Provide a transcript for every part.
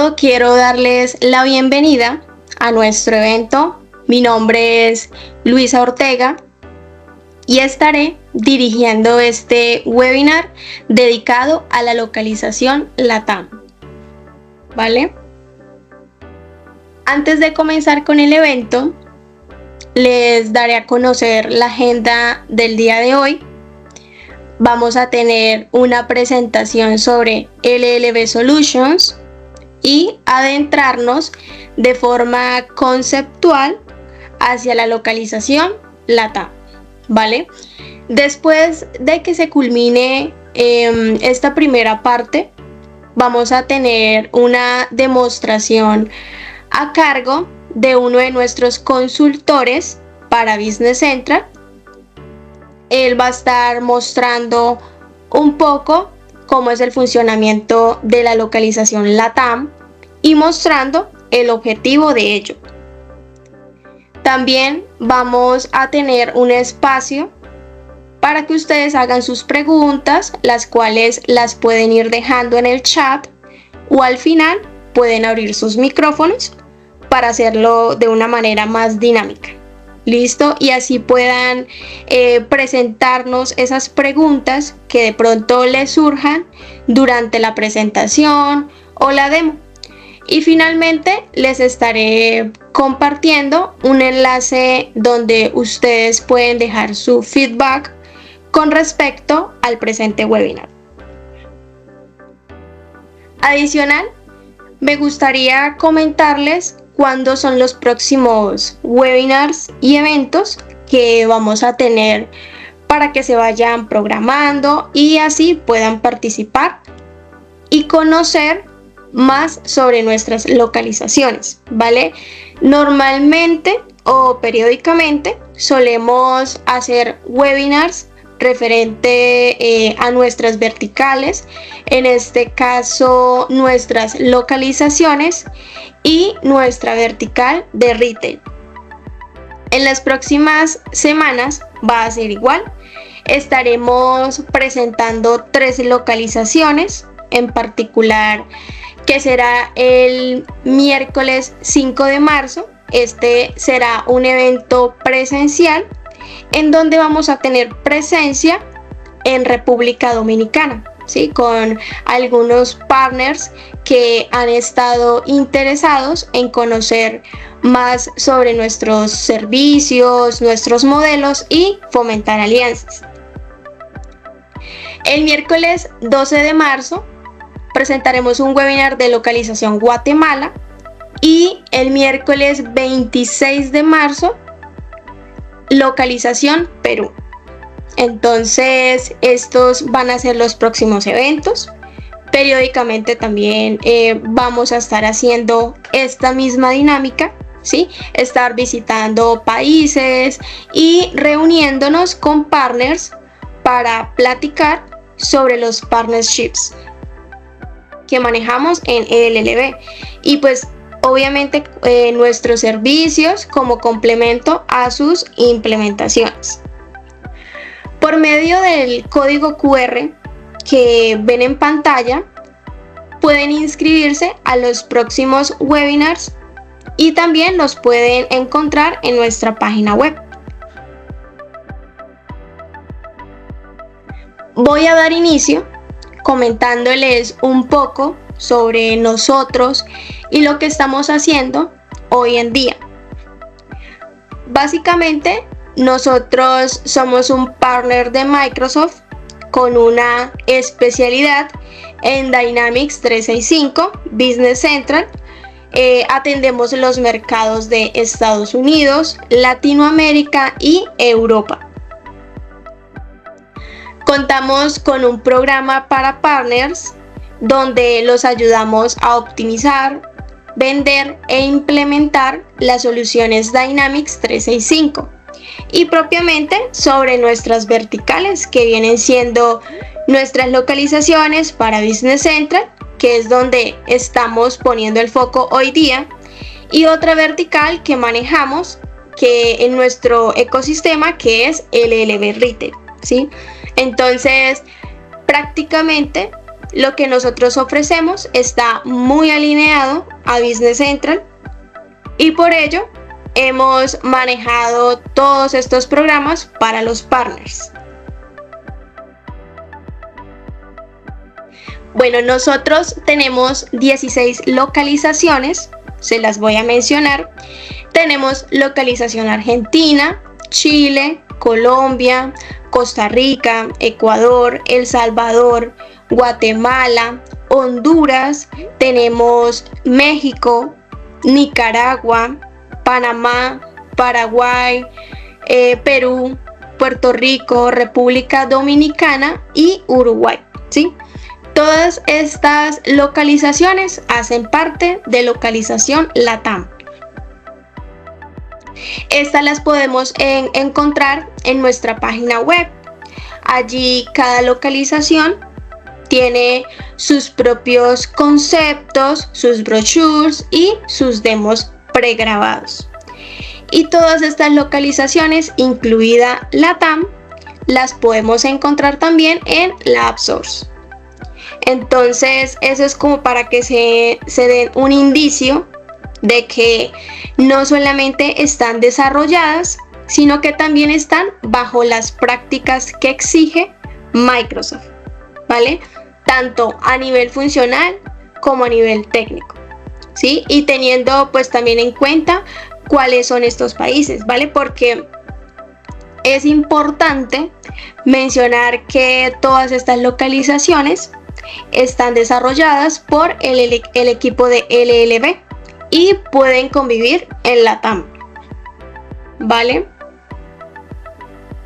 todo, quiero darles la bienvenida a nuestro evento. Mi nombre es Luisa Ortega y estaré dirigiendo este webinar dedicado a la localización LATAM. ¿Vale? Antes de comenzar con el evento, les daré a conocer la agenda del día de hoy. Vamos a tener una presentación sobre LLB Solutions y adentrarnos de forma conceptual hacia la localización LATAM, ¿vale? Después de que se culmine esta primera parte, vamos a tener una demostración a cargo de uno de nuestros consultores para Business Central. Él va a estar mostrando un poco cómo es el funcionamiento de la localización LATAM y mostrando el objetivo de ello. También vamos a tener un espacio para que ustedes hagan sus preguntas, las cuales las pueden ir dejando en el chat o al final pueden abrir sus micrófonos para hacerlo de una manera más dinámica. ¿Listo? Y así puedan presentarnos esas preguntas que de pronto les surjan durante la presentación o la demo. Y finalmente les estaré compartiendo un enlace donde ustedes pueden dejar su feedback con respecto al presente webinar. Adicional, me gustaría comentarles cuándo son los próximos webinars y eventos que vamos a tener para que se vayan programando y así puedan participar y conocer más sobre nuestras localizaciones, ¿vale? Normalmente o periódicamente solemos hacer webinars referente a nuestras verticales, en este caso nuestras localizaciones y nuestra vertical de retail. En las próximas semanas va a ser igual. Estaremos presentando 3 localizaciones en particular, que será el miércoles 5 de marzo. Este será un evento presencial en donde vamos a tener presencia en República Dominicana, ¿sí? Con algunos partners que han estado interesados en conocer más sobre nuestros servicios, nuestros modelos y fomentar alianzas. El miércoles 12 de marzo presentaremos un webinar de localización Guatemala y el miércoles 26 de marzo localización Perú. Entonces estos van a ser los próximos eventos. Periódicamente también vamos a estar haciendo esta misma dinámica, ¿sí? Estar visitando países y reuniéndonos con partners para platicar sobre los partnerships que manejamos en LLB y pues obviamente nuestros servicios como complemento a sus implementaciones. Por medio del código QR que ven en pantalla, pueden inscribirse a los próximos webinars y también los pueden encontrar en nuestra página web. Voy a dar inicio comentándoles un poco sobre nosotros y lo que estamos haciendo hoy en día. Básicamente, nosotros somos un partner de Microsoft con una especialidad en Dynamics 365 Business Central. Atendemos los mercados de Estados Unidos, Latinoamérica y Europa. Contamos con un programa para partners donde los ayudamos a optimizar, vender e implementar las soluciones Dynamics 365 y propiamente sobre nuestras verticales que vienen siendo nuestras localizaciones para Business Central, que es donde estamos poniendo el foco hoy día, y otra vertical que manejamos que en nuestro ecosistema, que es LLB Retail, ¿sí? Entonces prácticamente lo que nosotros ofrecemos está muy alineado a Business Central y por ello hemos manejado todos estos programas para los partners. Bueno, nosotros tenemos 16 localizaciones, se las voy a mencionar. Tenemos localización Argentina, Chile, Colombia, Costa Rica, Ecuador, El Salvador, Guatemala, Honduras, tenemos México, Nicaragua, Panamá, Paraguay, Perú, Puerto Rico, República Dominicana y Uruguay, ¿sí? Todas estas localizaciones hacen parte de localización LATAM. Estas las podemos encontrar en nuestra página web. Allí cada localización tiene sus propios conceptos, sus brochures y sus demos pregrabados. Y todas estas localizaciones, incluida LATAM, las podemos encontrar también en la App Source. Entonces, eso es como para que se den un indicio de que no solamente están desarrolladas, sino que también están bajo las prácticas que exige Microsoft, ¿vale? Tanto a nivel funcional como a nivel técnico, ¿sí? Y teniendo pues también en cuenta cuáles son estos países, ¿vale? Porque es importante mencionar que todas estas localizaciones están desarrolladas por el equipo de LLB y pueden convivir en LATAM, ¿vale?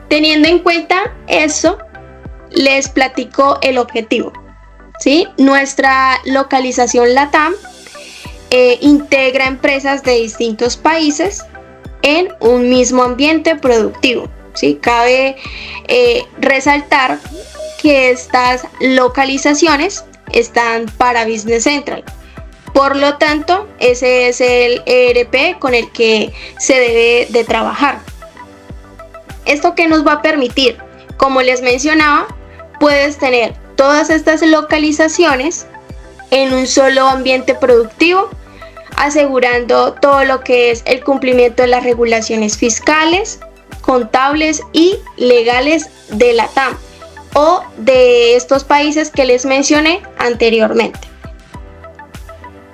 Teniendo en cuenta eso, les platico el objetivo, ¿sí? Nuestra localización LATAM integra empresas de distintos países en un mismo ambiente productivo, ¿sí? Cabe resaltar que estas localizaciones están para Business Central. Por lo tanto, ese es el ERP con el que se debe de trabajar. ¿Esto qué nos va a permitir? Como les mencionaba, puedes tener todas estas localizaciones en un solo ambiente productivo, asegurando todo lo que es el cumplimiento de las regulaciones fiscales, contables y legales de LATAM o de estos países que les mencioné anteriormente.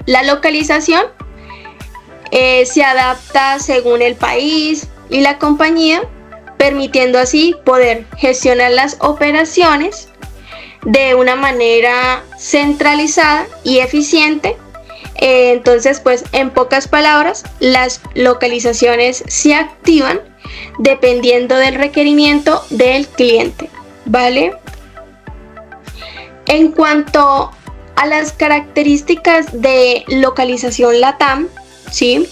La localización se adapta según el país y la compañía, permitiendo así poder gestionar las operaciones de una manera centralizada y eficiente. Entonces, pues en pocas palabras, las localizaciones se activan dependiendo del requerimiento del cliente, ¿vale? En cuanto a las características de localización LATAM, ¿sí?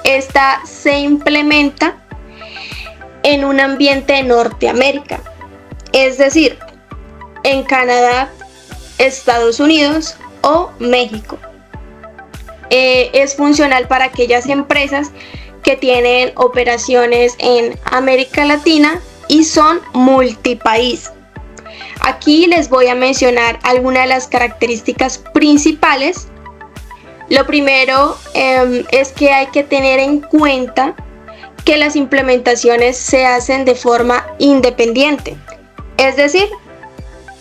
Esta se implementa en un ambiente de Norteamérica, es decir, en Canadá, Estados Unidos o México. Es funcional para aquellas empresas que tienen operaciones en América Latina y son multipaís. Aquí les voy a mencionar algunas de las características principales. Lo primero es que hay que tener en cuenta que las implementaciones se hacen de forma independiente, es decir,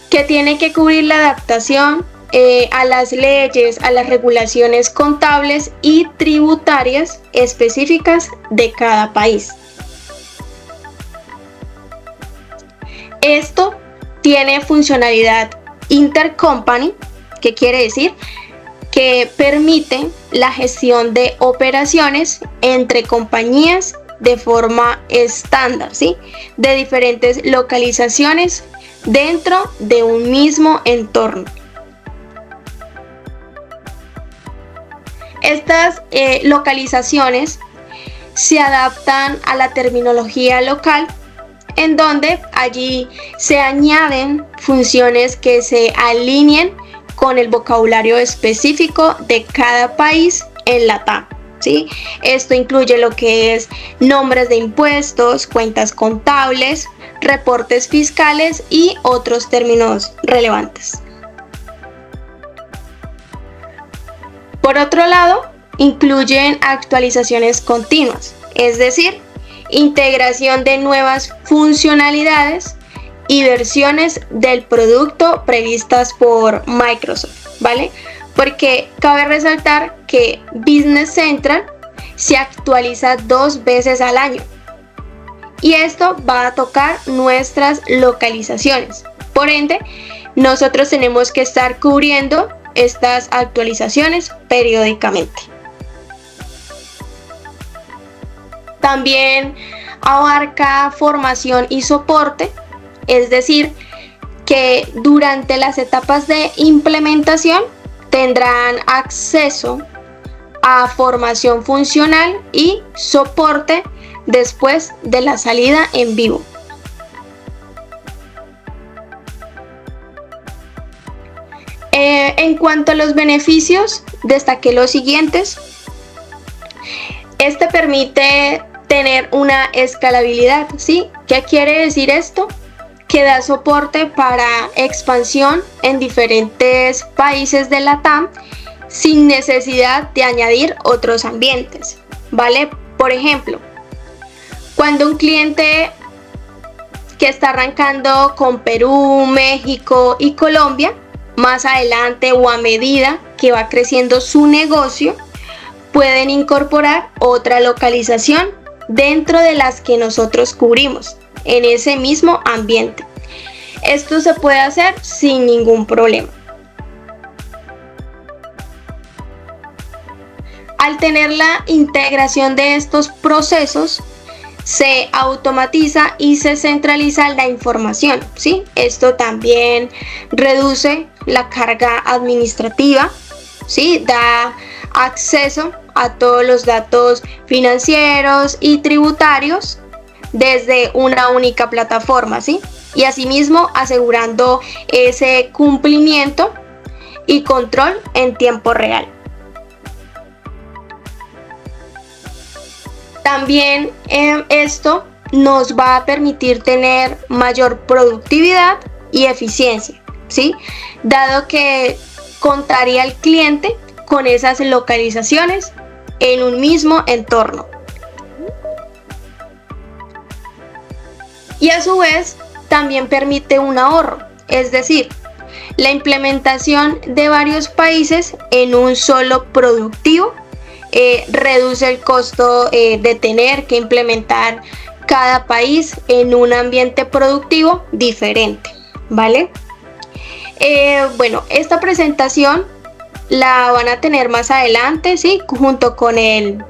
que tiene que cubrir la adaptación a las leyes, a las regulaciones contables y tributarias específicas de cada país. Esto tiene funcionalidad intercompany, que quiere decir que permite la gestión de operaciones entre compañías de forma estándar, ¿sí? De diferentes localizaciones dentro de un mismo entorno. Estas localizaciones se adaptan a la terminología local, en donde allí se añaden funciones que se alineen con el vocabulario específico de cada país en LATAM, ¿sí? Esto incluye lo que es nombres de impuestos, cuentas contables, reportes fiscales y otros términos relevantes. Por otro lado, incluyen actualizaciones continuas, es decir, integración de nuevas funcionalidades y versiones del producto previstas por Microsoft, ¿vale? Porque cabe resaltar que Business Central se actualiza 2 veces al año y esto va a tocar nuestras localizaciones. Por ende, nosotros tenemos que estar cubriendo estas actualizaciones periódicamente. También abarca formación y soporte, es decir, que durante las etapas de implementación tendrán acceso a formación funcional y soporte después de la salida en vivo. En cuanto a los beneficios, destaqué los siguientes. Este permite tener una escalabilidad, ¿sí? ¿Qué quiere decir esto? Que da soporte para expansión en diferentes países de la TAM sin necesidad de añadir otros ambientes, ¿vale? Por ejemplo, cuando un cliente que está arrancando con Perú, México y Colombia, más adelante o a medida que va creciendo su negocio, pueden incorporar otra localización dentro de las que nosotros cubrimos en ese mismo ambiente. Esto se puede hacer sin ningún problema. Al tener la integración de estos procesos, se automatiza y se centraliza la información, ¿sí? Esto también reduce la carga administrativa, ¿sí? Da acceso a todos los datos financieros y tributarios desde una única plataforma, ¿sí? Y asimismo asegurando ese cumplimiento y control en tiempo real. También esto nos va a permitir tener mayor productividad y eficiencia, ¿sí? Dado que contaría el cliente con esas localizaciones en un mismo entorno. Y a su vez también permite un ahorro, es decir, la implementación de varios países en un solo productivo reduce el costo de tener que implementar cada país en un ambiente productivo diferente, ¿vale? Bueno, esta presentación la van a tener más adelante, ¿sí? Junto con el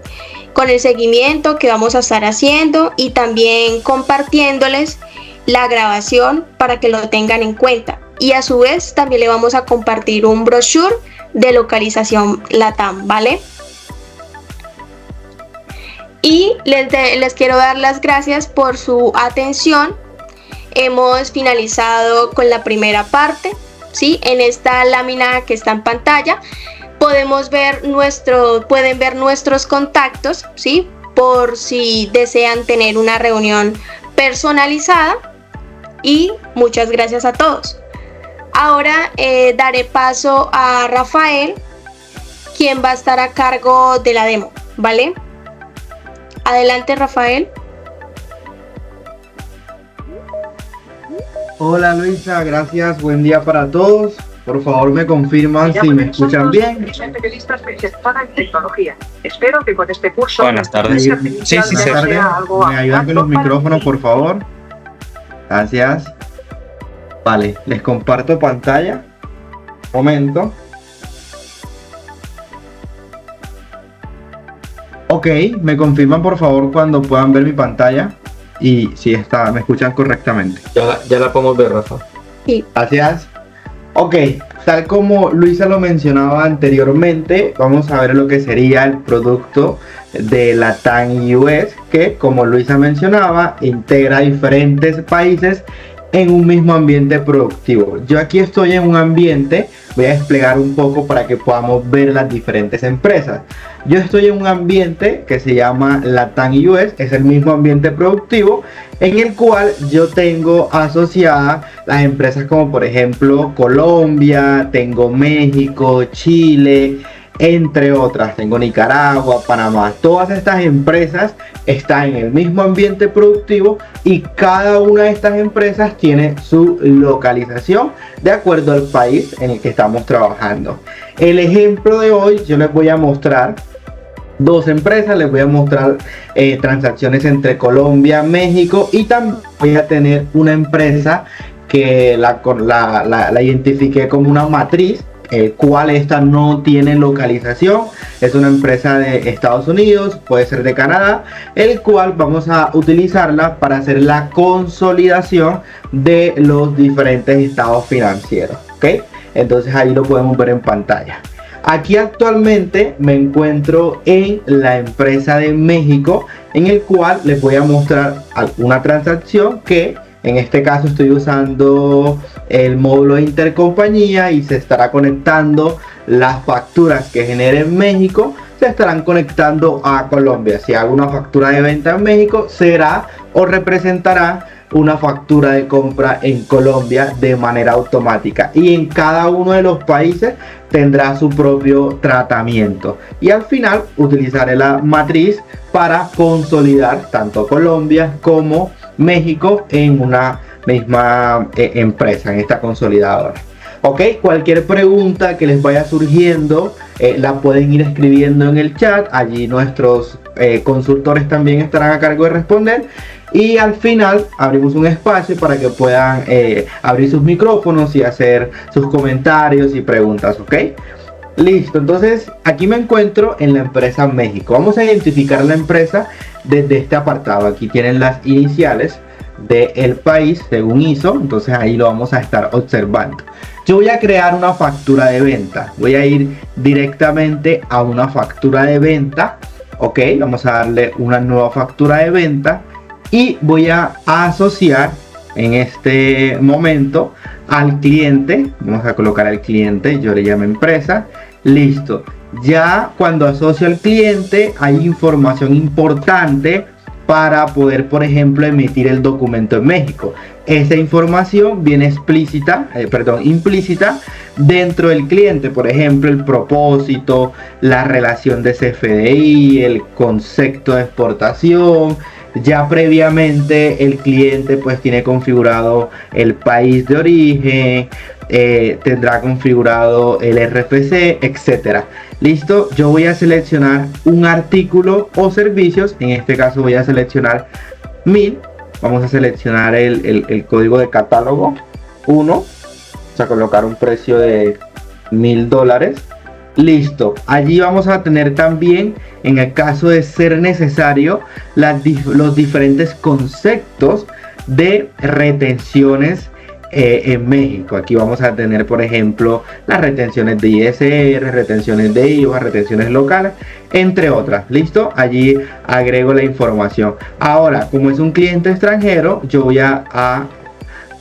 seguimiento que vamos a estar haciendo y también compartiéndoles la grabación para que lo tengan en cuenta. Y a su vez también le vamos a compartir un brochure de localización LATAM, ¿vale? Y les quiero dar las gracias por su atención. Hemos finalizado con la primera parte, ¿sí? En esta lámina que está en pantalla pueden ver nuestros contactos, ¿sí? Por si desean tener una reunión personalizada. Y muchas gracias a todos. Ahora daré paso a Rafael, quien va a estar a cargo de la demo, ¿vale? Adelante, Rafael. Hola Luisa, gracias, buen día para todos. Por favor me confirman si me escuchan bien. Espero que con este curso. Buenas tardes. Sí, me ayudan con los micrófonos, por favor. Gracias. Vale, les comparto pantalla. Momento. Ok, me confirman por favor cuando puedan ver mi pantalla y si me escuchan correctamente. Ya la podemos ver, Rafa. Sí. Gracias. Ok, tal como Luisa lo mencionaba anteriormente, vamos a ver lo que sería el producto de LATAM US, que como Luisa mencionaba, integra diferentes países en un mismo ambiente productivo. Yo aquí estoy en un ambiente, voy a desplegar un poco para que podamos ver las diferentes empresas. Yo estoy en un ambiente que se llama LATAM US, es el mismo ambiente productivo en el cual yo tengo asociadas las empresas como por ejemplo Colombia, tengo México, Chile, entre otras. Tengo Nicaragua, Panamá. Todas estas empresas están en el mismo ambiente productivo y cada una de estas empresas tiene su localización de acuerdo al país en el que estamos trabajando. El ejemplo de hoy, yo les voy a mostrar dos empresas, les voy a mostrar transacciones entre Colombia, México, y también voy a tener una empresa que la identifiqué como una matriz, cual esta no tiene localización. Es una empresa de Estados Unidos, puede ser de Canadá, el cual vamos a utilizarla para hacer la consolidación de los diferentes estados financieros, ¿ok? Entonces ahí lo podemos ver en pantalla. Aquí actualmente me encuentro en la empresa de México, en el cual les voy a mostrar una transacción que en este caso estoy usando el módulo de intercompañía y se estará conectando las facturas que genere en México, se estarán conectando a Colombia. Si hago una factura de venta en México, será o representará una factura de compra en Colombia de manera automática, y en cada uno de los países tendrá su propio tratamiento, y al final utilizaré la matriz para consolidar tanto Colombia como México en una misma empresa, en esta consolidadora. Ok, cualquier pregunta que les vaya surgiendo la pueden ir escribiendo en el chat. Allí nuestros consultores también estarán a cargo de responder. Y al final abrimos un espacio para que puedan abrir sus micrófonos y hacer sus comentarios y preguntas, ¿ok? Listo, entonces aquí me encuentro en la empresa México. Vamos a identificar la empresa desde este apartado. Aquí tienen las iniciales del país según ISO, entonces ahí lo vamos a estar observando. Yo voy a crear una factura de venta. Voy a ir directamente a una factura de venta. Ok, vamos a darle una nueva factura de venta. Y voy a asociar en este momento al cliente. Vamos a colocar al cliente, yo le llamo empresa. Listo. Ya cuando asocio al cliente hay información importante para poder, por ejemplo, emitir el documento en México. Esa información viene implícita dentro del cliente. Por ejemplo, el propósito, la relación de CFDI, el concepto de exportación. Ya previamente el cliente pues tiene configurado el país de origen, tendrá configurado el RFC, etcétera. Listo, yo voy a seleccionar un artículo o servicios. En este caso voy a seleccionar 1000. Vamos a seleccionar el código de catálogo 1. Vamos a colocar un precio de $1000. Listo, allí vamos a tener también, en el caso de ser necesario, los diferentes conceptos de retenciones en México. Aquí vamos a tener, por ejemplo, las retenciones de ISR, retenciones de IVA, retenciones locales, entre otras. Listo, allí agrego la información. Ahora, como es un cliente extranjero, yo voy a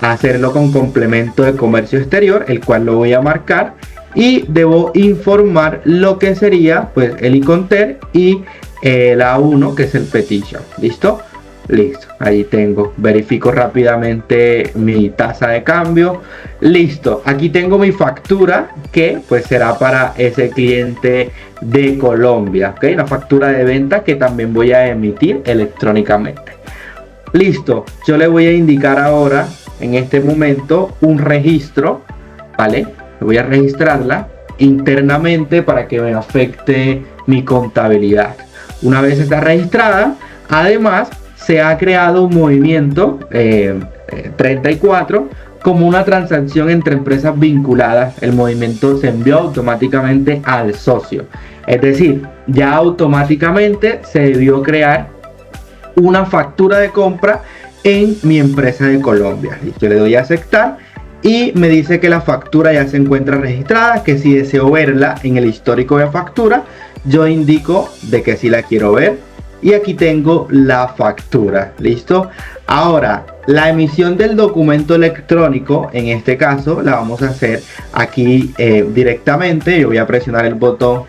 hacerlo con complemento de comercio exterior, el cual lo voy a marcar. Y debo informar lo que sería pues el iConter y la A1, que es el petition. ¿Listo? Listo. Ahí tengo. Verifico rápidamente mi tasa de cambio. Listo. Aquí tengo mi factura, que pues será para ese cliente de Colombia. ¿Ok? Una factura de venta que también voy a emitir electrónicamente. Listo. Yo le voy a indicar ahora, en este momento, un registro. ¿Vale? Voy a registrarla internamente para que me afecte mi contabilidad. Una vez está registrada, además se ha creado un movimiento 34 como una transacción entre empresas vinculadas. El movimiento se envió automáticamente al socio, es decir, ya automáticamente se debió crear una factura de compra en mi empresa de Colombia. Yo le doy a aceptar y me dice que la factura ya se encuentra registrada, que si deseo verla en el histórico de factura, yo indico de que sí la quiero ver. Y aquí tengo la factura. Listo. Ahora, la emisión del documento electrónico, en este caso, la vamos a hacer aquí directamente. Yo voy a presionar el botón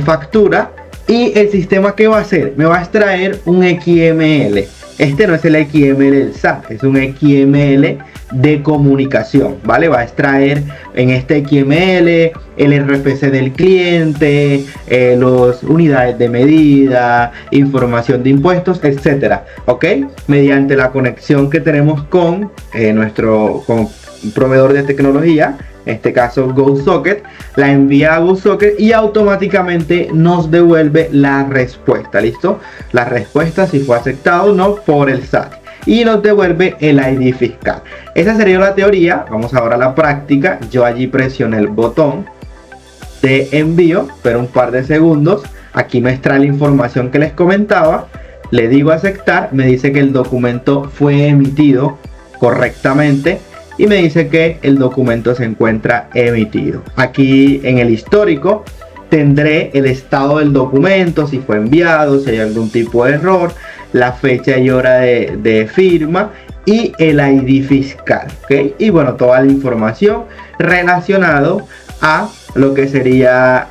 factura. Y el sistema, ¿qué va a hacer? Me va a extraer un XML. Este no es el XML del SAT, es un XML de comunicación, ¿vale? Va a extraer en este XML el RFC del cliente, las unidades de medida, información de impuestos, etcétera, ¿ok? Mediante la conexión que tenemos con nuestro proveedor de tecnología, en este caso GoSocket, la envía a GoSocket y automáticamente nos devuelve la respuesta, ¿listo? La respuesta si fue aceptado o no por el SAT. Y nos devuelve el ID fiscal. Esa sería la teoría. Vamos ahora a la práctica. Yo allí presioné el botón de envío, pero un par de segundos. Aquí me extrae la información que les comentaba. Le digo aceptar. Me dice que el documento fue emitido correctamente. Y me dice que el documento se encuentra emitido. Aquí en el histórico tendré el estado del documento, si fue enviado, si hay algún tipo de error, la fecha y hora de firma y el ID fiscal, ¿ok? Y bueno, toda la información relacionado a lo que sería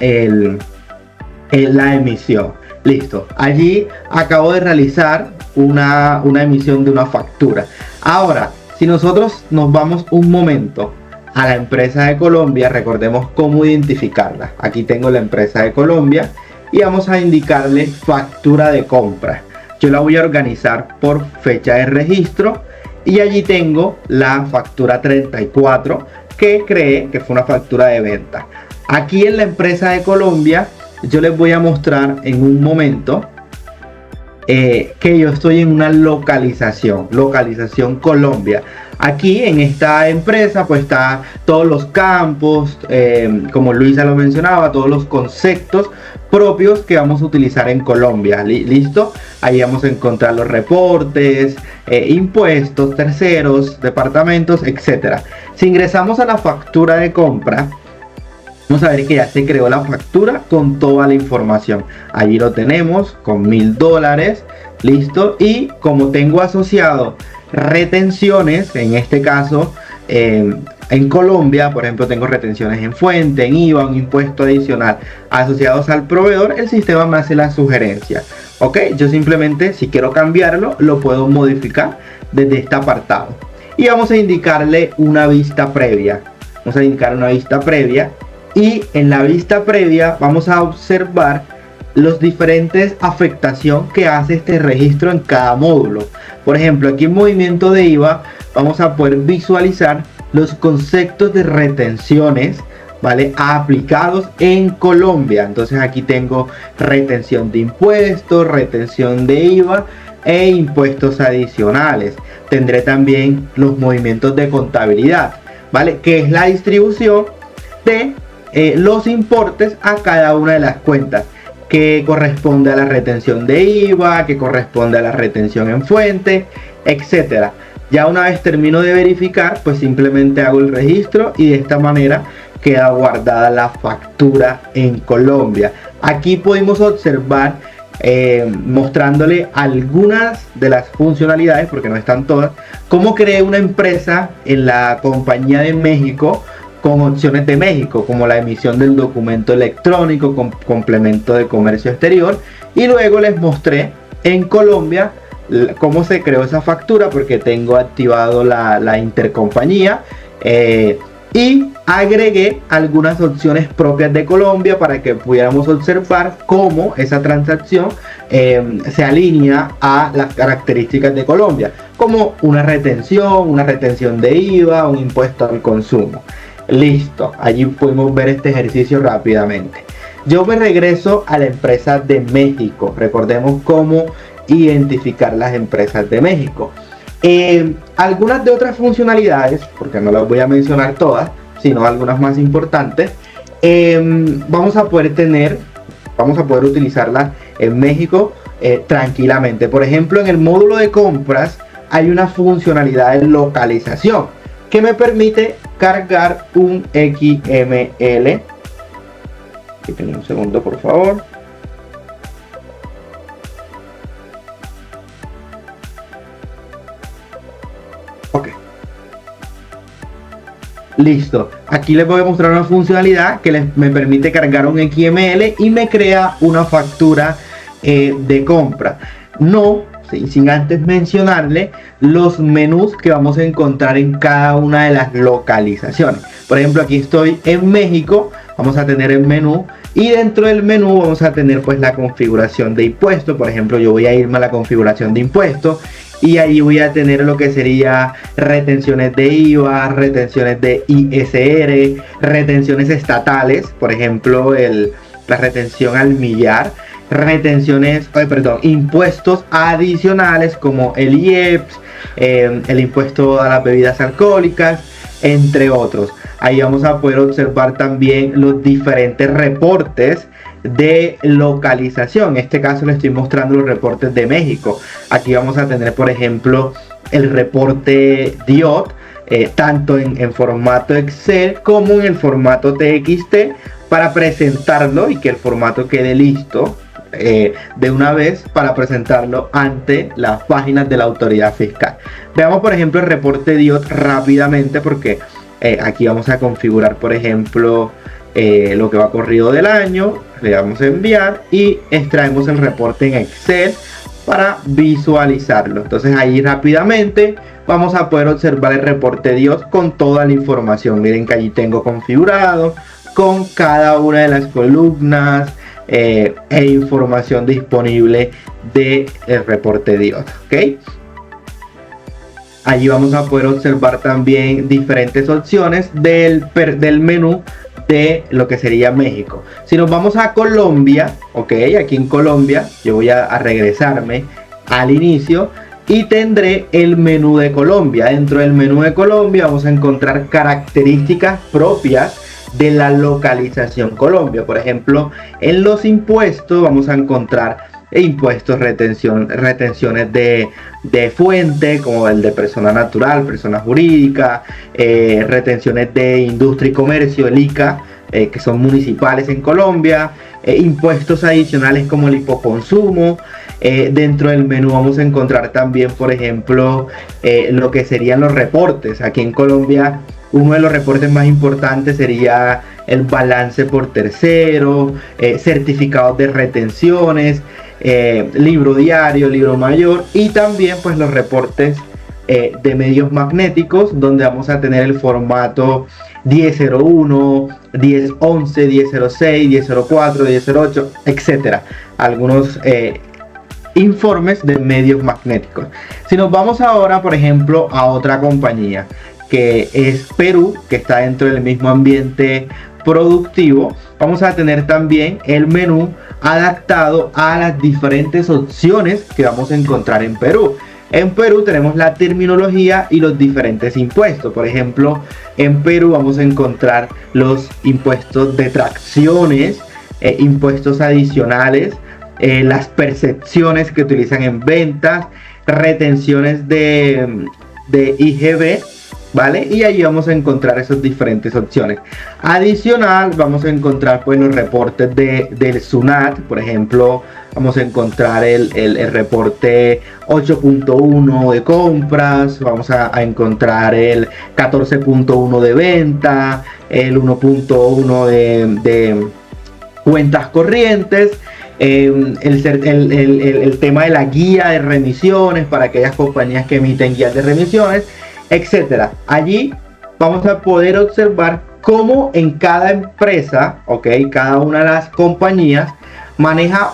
la emisión. Listo, allí acabo de realizar una emisión de una factura. Ahora, si nosotros nos vamos un momento a la empresa de Colombia, recordemos cómo identificarla. Aquí tengo la empresa de Colombia y vamos a indicarle factura de compra. Yo la voy a organizar por fecha de registro y allí tengo la factura 34 que creé que fue una factura de venta. Aquí en la empresa de Colombia yo les voy a mostrar en un momento que yo estoy en una localización Colombia. Aquí en esta empresa pues está todos los campos, como Luisa lo mencionaba, todos los conceptos propios que vamos a utilizar en Colombia. ¿Listo? Ahí vamos a encontrar los reportes, impuestos, terceros, departamentos, etcétera. Si ingresamos a la factura de compra, vamos a ver que ya se creó la factura con toda la información. Allí lo tenemos con $1000. Listo. Y como tengo asociado retenciones, en este caso en Colombia, por ejemplo, tengo retenciones en fuente, en IVA, un impuesto adicional asociados al proveedor, el sistema me hace la sugerencia. Ok, yo simplemente si quiero cambiarlo lo puedo modificar desde este apartado. Y vamos a indicarle una vista previa. Vamos a indicar una vista previa. Y en la vista previa vamos a observar los diferentes afectación que hace este registro en cada módulo. Por ejemplo, aquí en movimiento de IVA vamos a poder visualizar los conceptos de retenciones, ¿vale? Aplicados en Colombia. Entonces aquí tengo retención de impuestos, retención de IVA e impuestos adicionales. Tendré también los movimientos de contabilidad, ¿vale? Que es la distribución de los importes a cada una de las cuentas, que corresponde a la retención de IVA, que corresponde a la retención en fuente, etcétera. Ya una vez termino de verificar, pues simplemente hago el registro y de esta manera queda guardada la factura en Colombia. Aquí pudimos observar, mostrándole algunas de las funcionalidades, porque no están todas, cómo creé una empresa en la compañía de México con opciones de México, como la emisión del documento electrónico con complemento de comercio exterior, y luego les mostré en Colombia cómo se creó esa factura, porque tengo activado la intercompañía, y agregué algunas opciones propias de Colombia para que pudiéramos observar cómo esa transacción se alinea a las características de Colombia, como una retención de IVA, un impuesto al consumo. Listo, allí pudimos ver este ejercicio rápidamente. Yo me regreso a la empresa de México. Recordemos cómo identificar las empresas de México. Algunas de otras funcionalidades, porque no las voy a mencionar todas, sino algunas más importantes, vamos a poder utilizarlas en México tranquilamente. Por ejemplo, en el módulo de compras hay una funcionalidad de localización que me permite cargar un XML. Un segundo, por favor. Ok. Listo. Aquí les voy a mostrar una funcionalidad que me permite cargar un XML y me crea una factura de compra. No ¿sí? Sin antes mencionarle los menús que vamos a encontrar en cada una de las localizaciones. Por ejemplo, aquí estoy en México, vamos a tener el menú y dentro del menú vamos a tener pues la configuración de impuestos. Por ejemplo, yo voy a irme a la configuración de impuestos y ahí voy a tener lo que sería retenciones de IVA, retenciones de ISR, retenciones estatales, por ejemplo la retención al millar, impuestos adicionales como el IEPS, el impuesto a las bebidas alcohólicas, entre otros. Ahí vamos a poder observar también los diferentes reportes de localización. En este caso les estoy mostrando los reportes de México. Aquí vamos a tener, por ejemplo, el reporte DIOT, tanto en formato Excel como en el formato TXT, para presentarlo y que el formato quede listo de una vez para presentarlo ante las páginas de la autoridad fiscal. Veamos, por ejemplo, el reporte DIOT rápidamente, porque aquí vamos a configurar, por ejemplo, lo que va corrido del año. Le damos a enviar y extraemos el reporte en Excel para visualizarlo. Entonces ahí rápidamente vamos a poder observar el reporte DIOT con toda la información. Miren que allí tengo configurado con cada una de las columnas e información disponible del reporte DIOT. ¿Ok? Allí vamos a poder observar también diferentes opciones del menú de lo que sería México. Si nos vamos a Colombia, ok, aquí en Colombia yo voy a regresarme al inicio y tendré el menú de Colombia. Dentro del menú de Colombia vamos a encontrar características propias de la localización Colombia. Por ejemplo, en los impuestos vamos a encontrar impuestos, retenciones de fuente, como el de persona natural, persona jurídica, retenciones de industria y comercio, el ICA, que son municipales en Colombia, impuestos adicionales como el hipoconsumo. Dentro del menú vamos a encontrar también, por ejemplo, lo que serían los reportes. Aquí en Colombia uno de los reportes más importantes sería el balance por tercero, certificados de retenciones, libro diario, libro mayor, y también pues los reportes de medios magnéticos, donde vamos a tener el formato 1001, 1011, 1006, 1004, 1008, etcétera. Algunos informes de medios magnéticos. Si nos vamos ahora, por ejemplo, a otra compañía que es Perú, que está dentro del mismo ambiente productivo, vamos a tener también el menú adaptado a las diferentes opciones que vamos a encontrar en Perú. En Perú tenemos la terminología y los diferentes impuestos. Por ejemplo, en Perú vamos a encontrar los impuestos de tracciones, impuestos adicionales, las percepciones que utilizan en ventas, retenciones de IGB, ¿vale? Y ahí vamos a encontrar esas diferentes opciones. Adicional, vamos a encontrar pues los reportes del SUNAT. Por ejemplo, vamos a encontrar el reporte 8.1 de compras, vamos a encontrar el 14.1 de venta, el 1.1 de cuentas corrientes, el tema de la guía de remisiones para aquellas compañías que emiten guías de remisiones, etcétera. Allí vamos a poder observar cómo en cada empresa, ok, cada una de las compañías maneja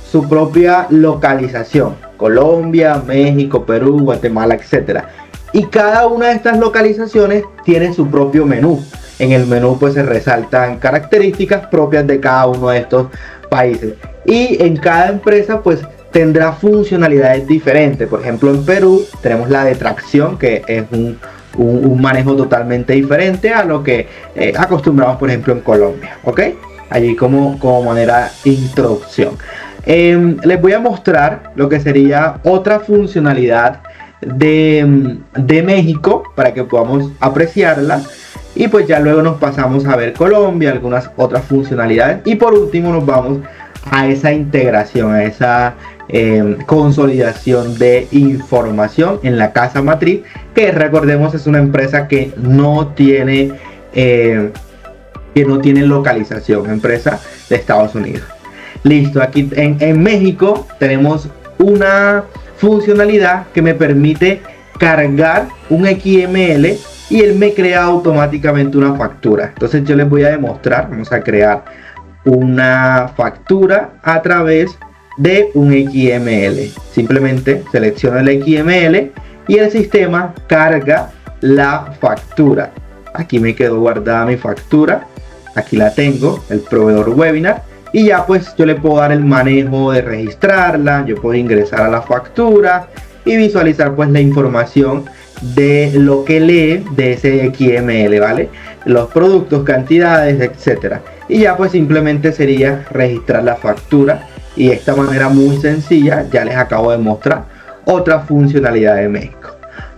su propia localización: Colombia, México, Perú, Guatemala, etcétera. Y cada una de estas localizaciones tiene su propio menú. En el menú pues se resaltan características propias de cada uno de estos países, y en cada empresa pues tendrá funcionalidades diferentes. Por ejemplo, en Perú tenemos la detracción, que es un manejo totalmente diferente a lo que acostumbramos, por ejemplo, en Colombia. ¿Ok? Allí como manera de introducción. Les voy a mostrar lo que sería otra funcionalidad de México para que podamos apreciarla. Y pues ya luego nos pasamos a ver Colombia, algunas otras funcionalidades. Y por último nos vamos a esa integración, a esa consolidación de información en la casa matriz, que recordemos es una empresa que no tiene localización, empresa de Estados Unidos. Listo, aquí en México tenemos una funcionalidad que me permite cargar un XML y él me crea automáticamente una factura. Entonces yo les voy a demostrar, vamos a crear una factura a través de un XML. Simplemente selecciono el XML y el sistema carga la factura. Aquí me quedó guardada mi factura, aquí la tengo, el proveedor webinar, y ya pues yo le puedo dar el manejo de registrarla, yo puedo ingresar a la factura y visualizar pues la información de lo que lee de ese XML, ¿vale? Los productos, cantidades, etcétera. Y ya pues simplemente sería registrar la factura, y de esta manera muy sencilla ya les acabo de mostrar otra funcionalidad de México.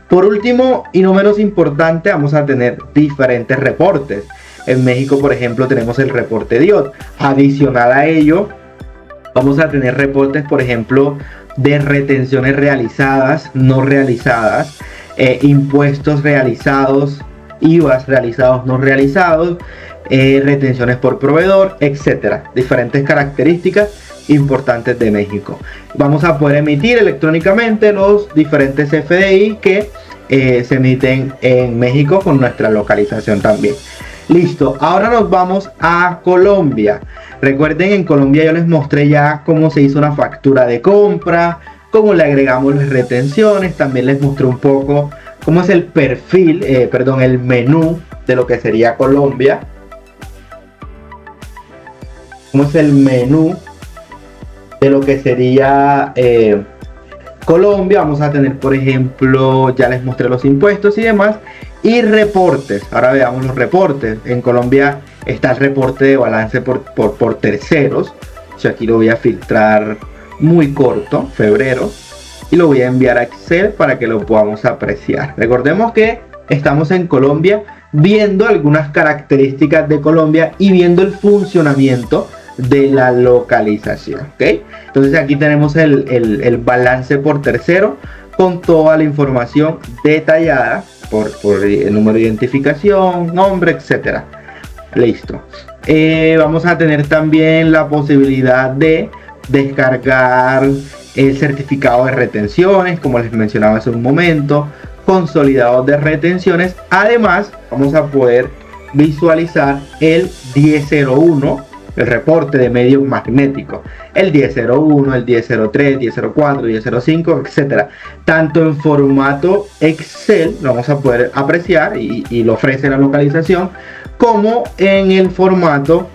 Por último y no menos importante, vamos a tener diferentes reportes. En México, por ejemplo, tenemos el reporte DIOT. Adicional a ello, vamos a tener reportes, por ejemplo, de retenciones realizadas, no realizadas, impuestos realizados, IVAs realizados, no realizados, retenciones por proveedor, etcétera. Diferentes características importantes de México. Vamos a poder emitir electrónicamente los diferentes FDI que se emiten en México con nuestra localización también. Listo, ahora nos vamos a Colombia. Recuerden, en Colombia yo les mostré ya cómo se hizo una factura de compra, cómo le agregamos las retenciones, también les mostré un poco cómo es el perfil, el menú de lo que sería Colombia. Cómo es el menú de lo que sería Colombia. Vamos a tener, por ejemplo, ya les mostré los impuestos y demás, y reportes. Ahora veamos los reportes. En Colombia está el reporte de balance por terceros. Yo aquí lo voy a filtrar muy corto, febrero, y lo voy a enviar a Excel para que lo podamos apreciar. Recordemos que estamos en Colombia viendo algunas características de Colombia y viendo el funcionamiento de la localización, ¿ok? Entonces aquí tenemos el balance por tercero con toda la información detallada por el número de identificación, nombre, etcétera. Listo. Vamos a tener también la posibilidad de descargar el certificado de retenciones, como les mencionaba hace un momento, consolidados de retenciones. Además, vamos a poder visualizar el 1001, el reporte de medios magnéticos, el 1001, el 1003, 1004, 1005, etcétera. Tanto en formato Excel, lo vamos a poder apreciar y lo ofrece la localización, como en el formato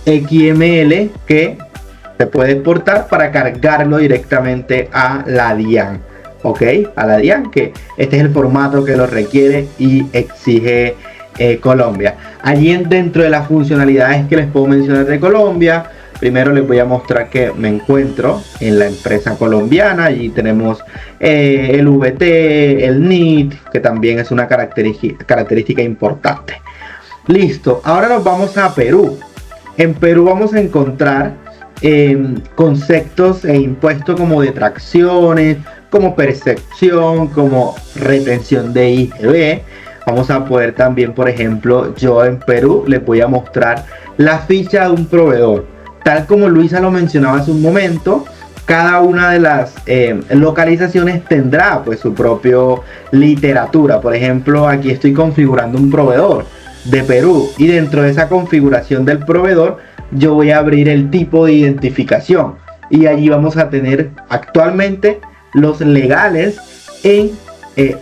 XML, que se puede exportar para cargarlo directamente a la DIAN, ok, a la DIAN, que este es el formato que lo requiere y exige Colombia. Allí dentro de las funcionalidades que les puedo mencionar de Colombia, primero les voy a mostrar que me encuentro en la empresa colombiana. Allí tenemos el VT, el NIT, que también es una característica importante. Listo, ahora nos vamos a Perú. En Perú vamos a encontrar conceptos e impuestos como detracciones, como percepción, como retención de IGB. Vamos a poder también, por ejemplo, yo en Perú les voy a mostrar la ficha de un proveedor. Tal como Luisa lo mencionaba hace un momento, cada una de las localizaciones tendrá pues su propio literatura. Por ejemplo, aquí estoy configurando un proveedor de Perú, y dentro de esa configuración del proveedor yo voy a abrir el tipo de identificación, y allí vamos a tener actualmente los legales en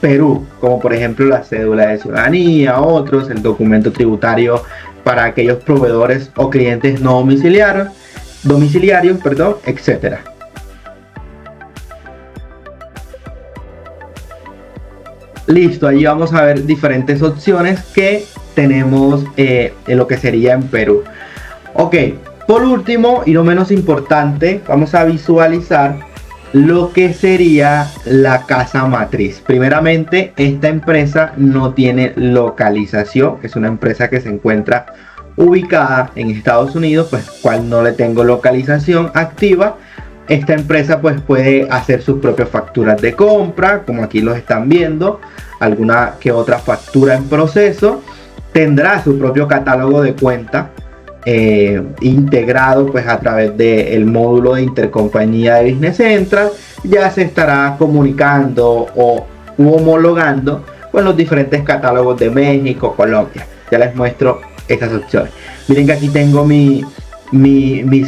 Perú, como por ejemplo la cédula de ciudadanía, otros, el documento tributario para aquellos proveedores o clientes no domiciliarios, etcétera. Listo, allí vamos a ver diferentes opciones que tenemos en lo que sería en Perú. Ok, por último y no menos importante, vamos a visualizar lo que sería la casa matriz. Primeramente, esta empresa no tiene localización, es una empresa que se encuentra ubicada en Estados Unidos, pues cual no le tengo localización activa. Esta empresa pues puede hacer sus propias facturas de compra, como aquí los están viendo, alguna que otra factura en proceso. Tendrá su propio catálogo de cuenta integrado pues a través del módulo de intercompañía de Business Central, ya se estará comunicando u homologando con los diferentes catálogos de México, Colombia. Ya les muestro estas opciones. Miren que aquí tengo mis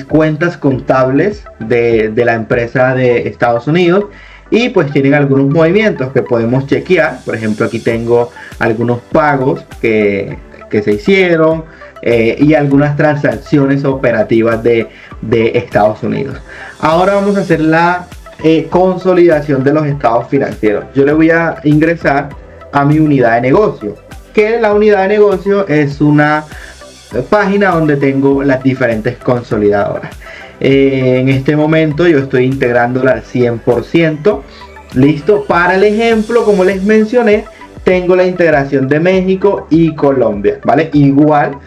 cuentas contables de la empresa de Estados Unidos, y pues tienen algunos movimientos que podemos chequear. Por ejemplo, aquí tengo algunos pagos que se hicieron y algunas transacciones operativas de Estados Unidos. Ahora vamos a hacer la consolidación de los estados financieros. Yo le voy a ingresar a mi unidad de negocio, que la unidad de negocio es una página donde tengo las diferentes consolidadoras. En este momento yo estoy integrándola al 100%. Listo. Para el ejemplo, como les mencioné, tengo la integración de México y Colombia, ¿vale? Igual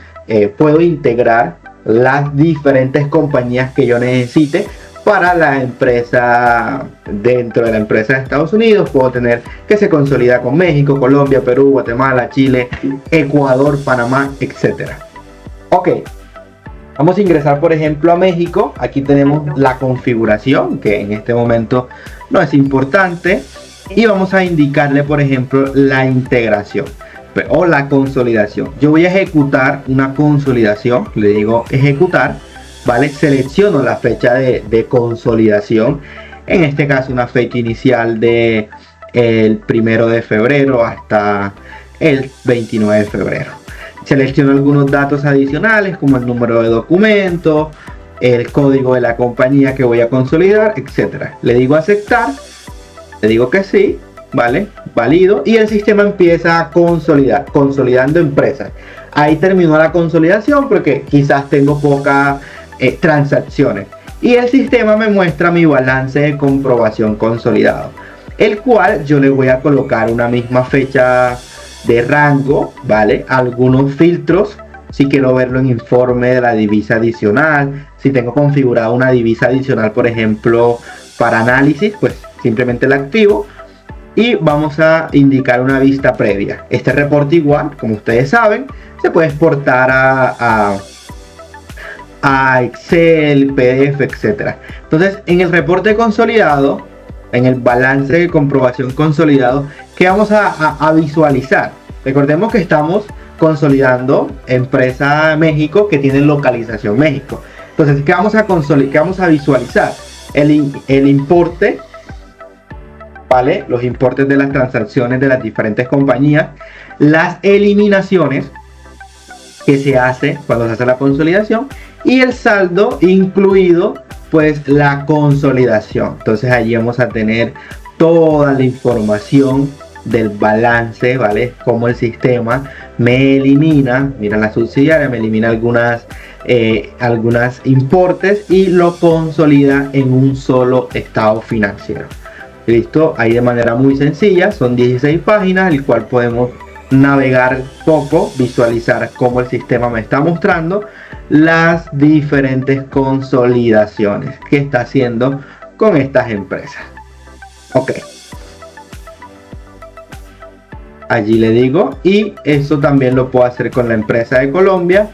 puedo integrar las diferentes compañías que yo necesite para la empresa. Dentro de la empresa de Estados Unidos puedo tener que se consolida con México, Colombia, Perú, Guatemala, Chile, Ecuador, Panamá, etcétera. Ok, vamos a ingresar por ejemplo a México. Aquí tenemos la configuración, que en este momento no es importante, y vamos a indicarle por ejemplo la integración o la consolidación. Yo voy a ejecutar una consolidación, le digo ejecutar, ¿vale? Selecciono la fecha de consolidación, en este caso una fecha inicial de el 1 de febrero hasta el 29 de febrero. Selecciono algunos datos adicionales como el número de documento, el código de la compañía que voy a consolidar, etcétera. Le digo aceptar, le digo que sí, ¿vale? Valido, y el sistema empieza a consolidar, consolidando empresas. Ahí terminó la consolidación porque quizás tengo pocas transacciones, y el sistema me muestra mi balance de comprobación consolidado, el cual yo le voy a colocar una misma fecha de rango, ¿vale? Algunos filtros, si quiero verlo en informe de la divisa adicional, si tengo configurada una divisa adicional, por ejemplo, para análisis, pues simplemente la activo, y vamos a indicar una vista previa. Este reporte igual, como ustedes saben, se puede exportar a Excel, PDF, etcétera. Entonces, en el reporte consolidado, en el balance de comprobación consolidado, ¿qué vamos a visualizar? Recordemos que estamos consolidando empresa México que tiene localización México. Entonces, ¿qué vamos a visualizar? El importe, ¿vale? Los importes de las transacciones de las diferentes compañías, las eliminaciones que se hace cuando se hace la consolidación, y el saldo, incluido pues la consolidación. Entonces allí vamos a tener toda la información del balance, ¿vale? Como el sistema me elimina, mira la subsidiaria, me elimina algunas importes y lo consolida en un solo estado financiero. Listo, ahí de manera muy sencilla, son 16 páginas, el cual podemos navegar poco, visualizar cómo el sistema me está mostrando las diferentes consolidaciones que está haciendo con estas empresas. Ok, allí le digo, y eso también lo puedo hacer con la empresa de Colombia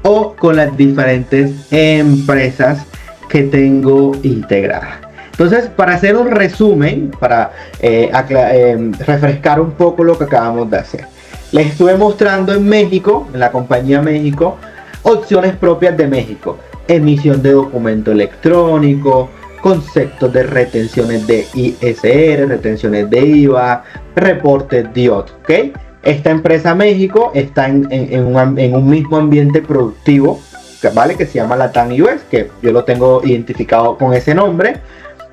o con las diferentes empresas que tengo integradas. Entonces, para hacer un resumen, para refrescar un poco lo que acabamos de hacer, les estuve mostrando en México, en la compañía México, opciones propias de México: emisión de documento electrónico, conceptos de retenciones de ISR, retenciones de IVA, reportes DIOT, ¿ok? Esta empresa México está en un mismo ambiente productivo, ¿vale? Que se llama Latam US, que yo lo tengo identificado con ese nombre.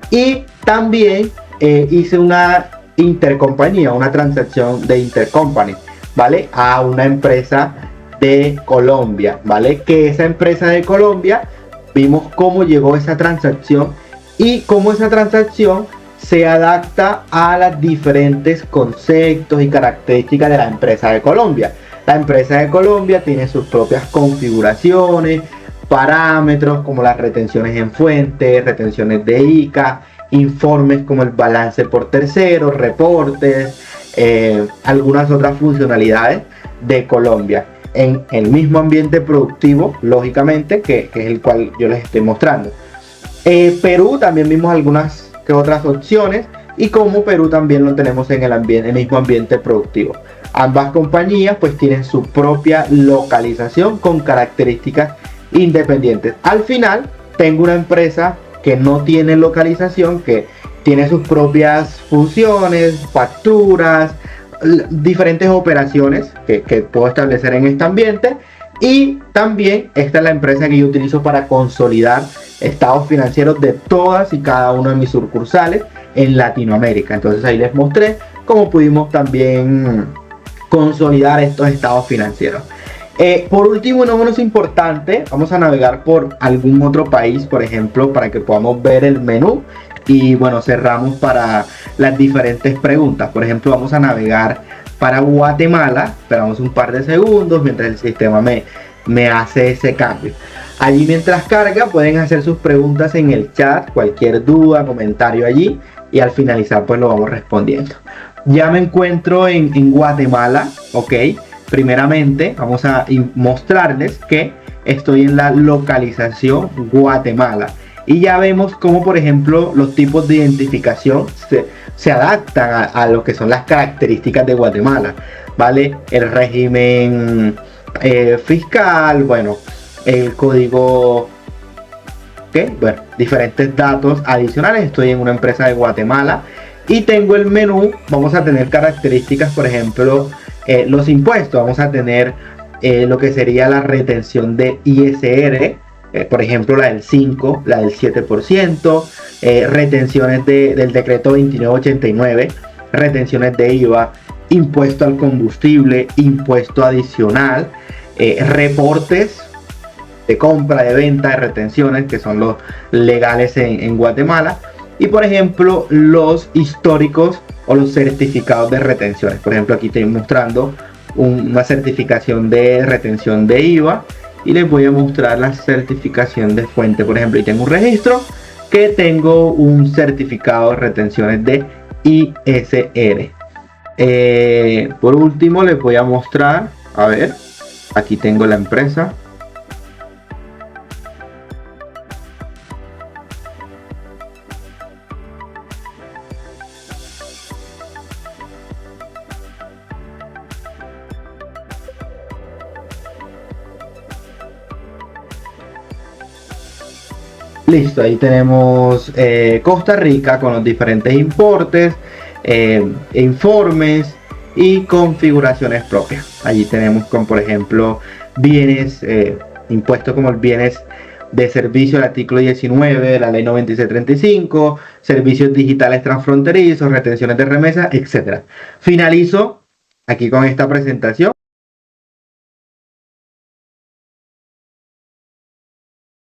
Y también hice una intercompañía, una transacción de intercompany, ¿vale? A una empresa de Colombia, ¿vale? Que esa empresa de Colombia, vimos cómo llegó esa transacción y cómo esa transacción se adapta a los diferentes conceptos y características de la empresa de Colombia. La empresa de Colombia tiene sus propias configuraciones, parámetros como las retenciones en fuente, retenciones de ICA, informes como el balance por terceros, reportes, algunas otras funcionalidades de Colombia. en el mismo ambiente productivo, lógicamente, que es el cual yo les estoy mostrando. Perú también vimos algunas que otras opciones, y como Perú también lo tenemos en el mismo ambiente productivo. Ambas compañías pues tienen su propia localización con características independientes. Al final tengo una empresa que no tiene localización, que tiene sus propias funciones, facturas, diferentes operaciones que puedo establecer en este ambiente. Y también esta es la empresa que yo utilizo para consolidar estados financieros de todas y cada una de mis sucursales en Latinoamérica. Entonces ahí les mostré cómo pudimos también consolidar estos estados financieros. Por último y no menos importante, vamos a navegar por algún otro país, por ejemplo, para que podamos ver el menú. Y bueno, cerramos para las diferentes preguntas. Por ejemplo, vamos a navegar para Guatemala. Esperamos un par de segundos mientras el sistema me hace ese cambio. Allí mientras carga pueden hacer sus preguntas en el chat, cualquier duda, comentario allí, y al finalizar pues lo vamos respondiendo. Ya me encuentro en Guatemala, ok. Primeramente vamos a mostrarles que estoy en la localización Guatemala. Y ya vemos cómo, por ejemplo, los tipos de identificación se adaptan a lo que son las características de Guatemala, ¿vale? El régimen fiscal, bueno, el código, ¿qué? Bueno, diferentes datos adicionales. Estoy en una empresa de Guatemala y tengo el menú. Vamos a tener características, por ejemplo, los impuestos. Vamos a tener lo que sería la retención de ISR. Por ejemplo, la del 5, la del 7%, retenciones del decreto 2989, retenciones de IVA, impuesto al combustible, impuesto adicional, reportes de compra, de venta, de retenciones, que son los legales en Guatemala, y por ejemplo, los históricos o los certificados de retenciones. Por ejemplo, aquí estoy mostrando una certificación de retención de IVA. Y les voy a mostrar la certificación de fuente. Por ejemplo, y tengo un registro que tengo un certificado de retenciones de ISR. Por último les voy a mostrar, a ver, aquí tengo la empresa. Listo, ahí tenemos Costa Rica con los diferentes importes, informes y configuraciones propias. Allí tenemos con, por ejemplo, bienes, impuestos como bienes de servicio, el artículo 19 de la ley 9635, servicios digitales transfronterizos, retenciones de remesas, etc. Finalizo aquí con esta presentación.